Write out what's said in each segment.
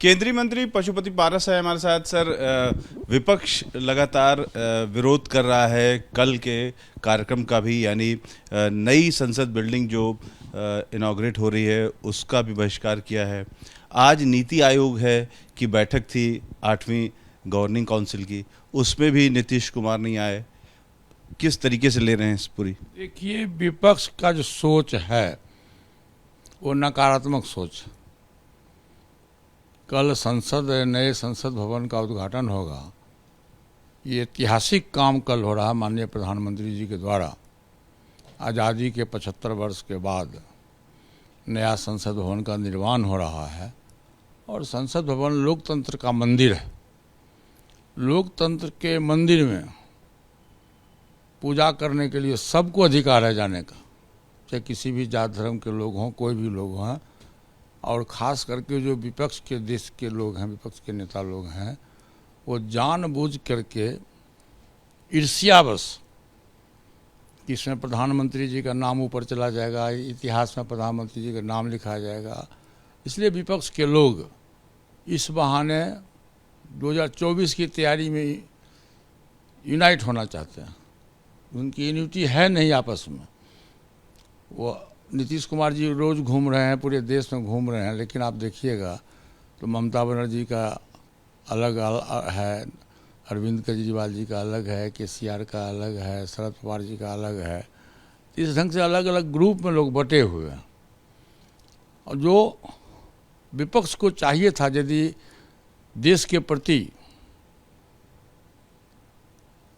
केंद्रीय मंत्री पशुपति पारस है हमारे साथ। सर, विपक्ष लगातार विरोध कर रहा है कल के कार्यक्रम का भी, यानी नई संसद बिल्डिंग जो इनॉग्रेट हो रही है उसका भी बहिष्कार किया है। आज नीति आयोग है की बैठक थी 8वीं गवर्निंग काउंसिल की, उसमें भी नीतीश कुमार नहीं आए। किस तरीके से ले रहे हैं इस पूरी? देखिए, विपक्ष का जो सोच है वो नकारात्मक सोच। कल नए संसद भवन का उद्घाटन होगा। ये ऐतिहासिक काम कल हो रहा है माननीय प्रधानमंत्री जी के द्वारा। आज़ादी के 75 वर्ष के बाद नया संसद भवन का निर्माण हो रहा है और संसद भवन लोकतंत्र का मंदिर है। लोकतंत्र के मंदिर में पूजा करने के लिए सबको अधिकार है जाने का, चाहे किसी भी जात धर्म के लोग हों, कोई भी लोग हों। और ख़ास करके जो विपक्ष के देश के लोग हैं, विपक्ष के नेता लोग हैं, वो जानबूझ करके ईर्ष्यावश कि इसमें प्रधानमंत्री जी का नाम ऊपर चला जाएगा, इतिहास में प्रधानमंत्री जी का नाम लिखा जाएगा, इसलिए विपक्ष के लोग इस बहाने 2024 की तैयारी में यूनाइट होना चाहते हैं। उनकी यूनिटी है नहीं आपस में। वो नीतीश कुमार जी रोज़ घूम रहे हैं, पूरे देश में घूम रहे हैं, लेकिन आप देखिएगा तो ममता बनर्जी का अलग है, अरविंद केजरीवाल जी का अलग है, केसीआर का अलग है, शरद पवार जी का अलग है। इस ढंग से अलग अलग ग्रुप में लोग बटे हुए हैं। और जो विपक्ष को चाहिए था, यदि देश के प्रति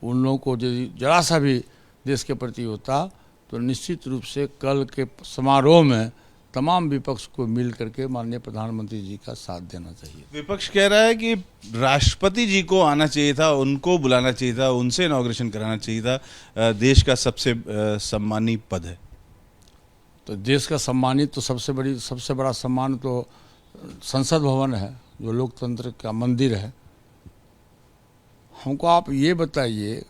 उन लोगों को यदि जरा सा भी देश के प्रति होता तो निश्चित रूप से कल के समारोह में तमाम विपक्ष को मिल करके माननीय प्रधानमंत्री जी का साथ देना चाहिए। विपक्ष कह रहा है कि राष्ट्रपति जी को आना चाहिए था, उनको बुलाना चाहिए था, उनसे इनॉग्रेशन कराना चाहिए था। देश का सबसे सम्मानी पद है। तो देश का सम्मानित तो सबसे बड़ा सम्मान तो संसद भवन है, जो लोकतंत्र का मंदिर है। हमको आप ये बताइए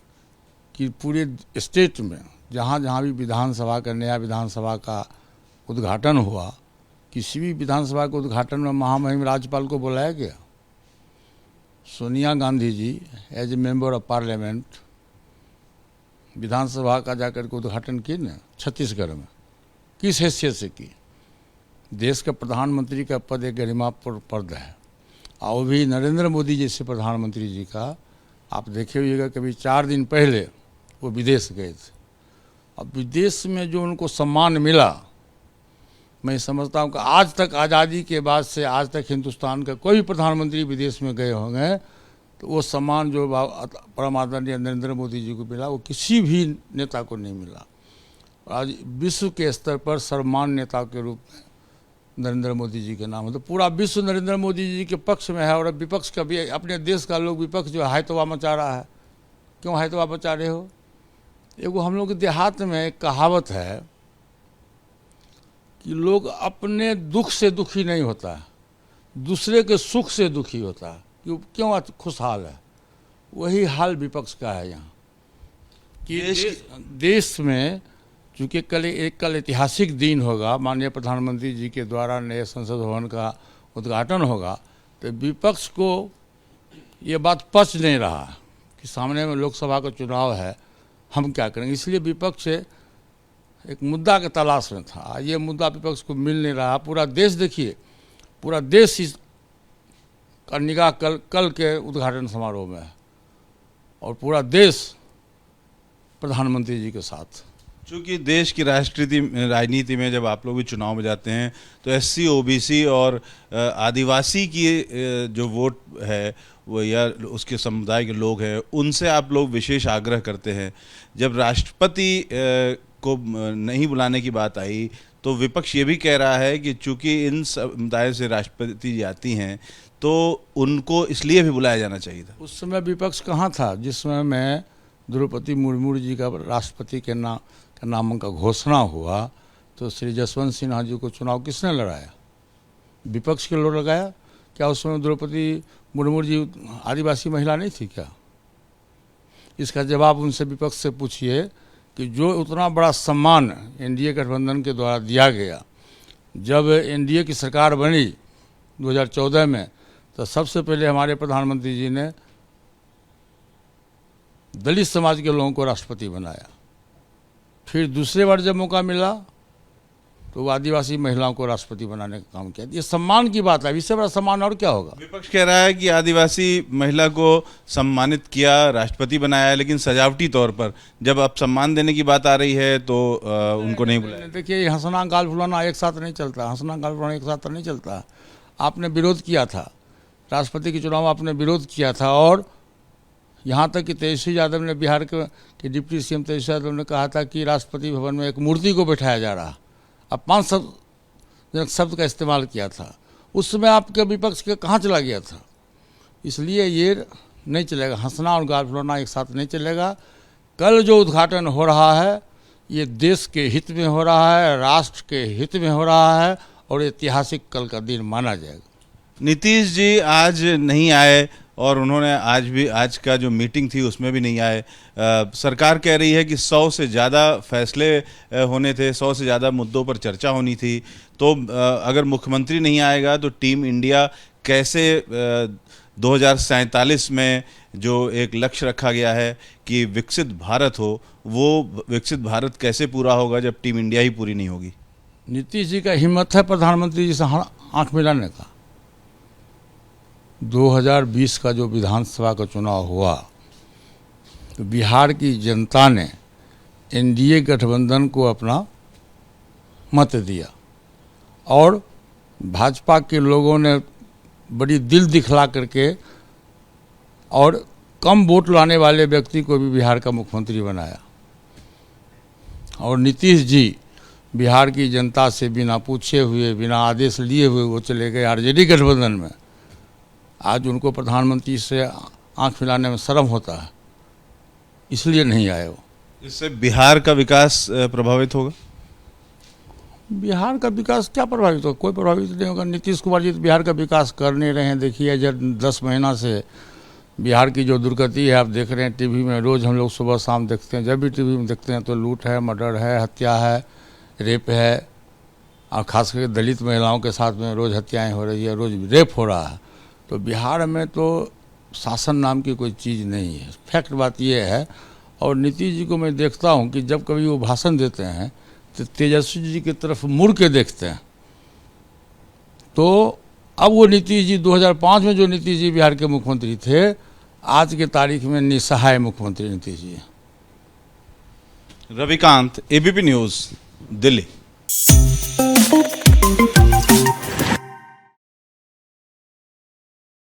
कि पूरे स्टेट में जहाँ जहाँ भी नया विधानसभा का उद्घाटन हुआ, किसी भी विधानसभा के उद्घाटन में महामहिम राज्यपाल को बुलाया गया? Sonia Gandhi ji as a member of parliament विधानसभा का जाकर के उद्घाटन की ना छत्तीसगढ़ में। किस हैसियत से की? देश का प्रधानमंत्री का पद एक गरिमापूर्ण पद है, और वो भी नरेंद्र मोदी जैसे प्रधानमंत्री जी का। आप देखे होइएगा, कभी 4 दिन पहले वो विदेश गए थे। अब विदेश में जो उनको सम्मान मिला, मैं समझता हूँ कि आज तक आज़ादी के बाद से आज तक हिंदुस्तान का कोई भी प्रधानमंत्री विदेश में गए होंगे तो वो सम्मान जो परम आदरणीय नरेंद्र मोदी जी को मिला, वो किसी भी नेता को नहीं मिला। आज विश्व के स्तर पर सर्वमान्य नेता के रूप में नरेंद्र मोदी जी के नाम है, तो पूरा विश्व नरेंद्र मोदी जी के पक्ष में है। और विपक्ष का भी, अपने देश का लोग विपक्ष जो हैतवा मचा रहा है। क्यों हैतवा मचा रहे हो? एगो हम लोग के देहात में एक कहावत है कि लोग अपने दुख से दुखी नहीं होता है, दूसरे के सुख से दुखी होता है। क्यों खुशहाल है? वही हाल विपक्ष का है यहाँ कि देश में चूँकि कल ऐतिहासिक दिन होगा, माननीय प्रधानमंत्री जी के द्वारा नए संसद भवन का उद्घाटन होगा, तो विपक्ष को ये बात पच नहीं रहा कि सामने में लोकसभा का चुनाव है, हम क्या करेंगे। इसलिए विपक्ष एक मुद्दा के तलाश में था। ये मुद्दा विपक्ष को मिल नहीं रहा। पूरा देश, देखिए, पूरा देश इस का निगाह कल के उद्घाटन समारोह में है, और पूरा देश प्रधानमंत्री जी के साथ। चूँकि देश की राजनीति में जब आप लोग भी चुनाव में जाते हैं तो एससी, ओबीसी और आदिवासी की जो वोट है वो, या उसके समुदाय के लोग हैं, उनसे आप लोग विशेष आग्रह करते हैं। जब राष्ट्रपति को नहीं बुलाने की बात आई तो विपक्ष ये भी कह रहा है कि चूँकि इन समुदाय से राष्ट्रपति जी आती हैं तो उनको इसलिए भी बुलाया जाना चाहिए था। उस समय विपक्ष कहाँ था जिस समय में द्रौपदी मुर्मू जी का राष्ट्रपति के नाम का घोषणा हुआ? तो श्री जसवंत सिन्हा जी को चुनाव किसने लड़ाया? विपक्ष के लोग लगाया। क्या उस समय द्रौपदी मुर्मू जी आदिवासी महिला नहीं थी क्या? इसका जवाब उनसे विपक्ष से पूछिए कि जो उतना बड़ा सम्मान एनडीए गठबंधन के द्वारा दिया गया, जब एनडीए की सरकार बनी 2014 में, तो सबसे पहले हमारे प्रधानमंत्री जी ने दलित समाज के लोगों को राष्ट्रपति बनाया। फिर दूसरे बार जब मौका मिला तो वो आदिवासी महिलाओं को राष्ट्रपति बनाने का काम किया। ये सम्मान की बात है, इससे बड़ा सम्मान और क्या होगा। विपक्ष कह रहा है कि आदिवासी महिला को सम्मानित किया, राष्ट्रपति बनाया, लेकिन सजावटी तौर पर जब अब सम्मान देने की बात आ रही है तो उनको नहीं बुलाया। देखिए, हंसना गाल फुलाना एक साथ नहीं चलता, हंसना गाल फुलाना एक साथ नहीं चलता। आपने विरोध किया था, राष्ट्रपति के चुनाव आपने विरोध किया था, और यहाँ तक कि तेजस्वी यादव ने, बिहार के डिप्टी सीएम तेजस्वी यादव ने कहा था कि राष्ट्रपति भवन में एक मूर्ति को बैठाया जा रहा। अब 5 शब्द का इस्तेमाल किया था। उस समय आपके विपक्ष के कहाँ चला गया था। इसलिए ये नहीं चलेगा, हंसना और गाल फुलाना एक साथ नहीं चलेगा। कल जो उद्घाटन हो रहा है ये देश के हित में हो रहा है, राष्ट्र के हित में हो रहा है, और ऐतिहासिक कल का दिन माना जाएगा। नीतीश जी आज नहीं आए और उन्होंने आज का जो मीटिंग थी उसमें भी नहीं आए। सरकार कह रही है कि 100 से ज़्यादा फैसले होने थे, 100 से ज़्यादा मुद्दों पर चर्चा होनी थी। तो अगर मुख्यमंत्री नहीं आएगा तो टीम इंडिया कैसे 2047 में जो एक लक्ष्य रखा गया है कि विकसित भारत हो, वो विकसित भारत कैसे पूरा होगा जब टीम इंडिया ही पूरी नहीं होगी। नीतीश जी का हिम्मत है प्रधानमंत्री जी से आंख मिलाने का। 2020 का जो विधानसभा का चुनाव हुआ तो बिहार की जनता ने एनडीए गठबंधन को अपना मत दिया, और भाजपा के लोगों ने बड़ी दिल दिखला करके और कम वोट लाने वाले व्यक्ति को भी बिहार का मुख्यमंत्री बनाया। और नीतीश जी बिहार की जनता से बिना पूछे हुए, बिना आदेश लिए हुए वो चले गए आरजेडी गठबंधन में। आज उनको प्रधानमंत्री से आंख मिलाने में शर्म होता है, इसलिए नहीं आए वो। इससे बिहार का विकास प्रभावित होगा। बिहार का विकास क्या प्रभावित होगा, कोई प्रभावित नहीं होगा। नीतीश कुमार जी तो बिहार का विकास कर नहीं रहे हैं। देखिए, जब 10 महीना से बिहार की जो दुर्गति है आप देख रहे हैं टीवी में, रोज़ हम लोग सुबह शाम देखते हैं। जब भी टीवी में देखते हैं तो लूट है, मर्डर है, हत्या है, रेप है, और खास करके दलित महिलाओं के साथ में रोज़ हत्याएं हो रही है, रोज़ रेप हो रहा है। तो बिहार में तो शासन नाम की कोई चीज़ नहीं है। फैक्ट बात ये है। और नीतीश जी को मैं देखता हूँ कि जब कभी वो भाषण देते हैं तो तेजस्वी जी की तरफ मुड़ के देखते हैं। तो अब वो नीतीश जी 2005 में जो नीतीश जी बिहार के मुख्यमंत्री थे, आज के तारीख में निसहाय मुख्यमंत्री नीतीश जी। Ravikant, ABP news, Delhi.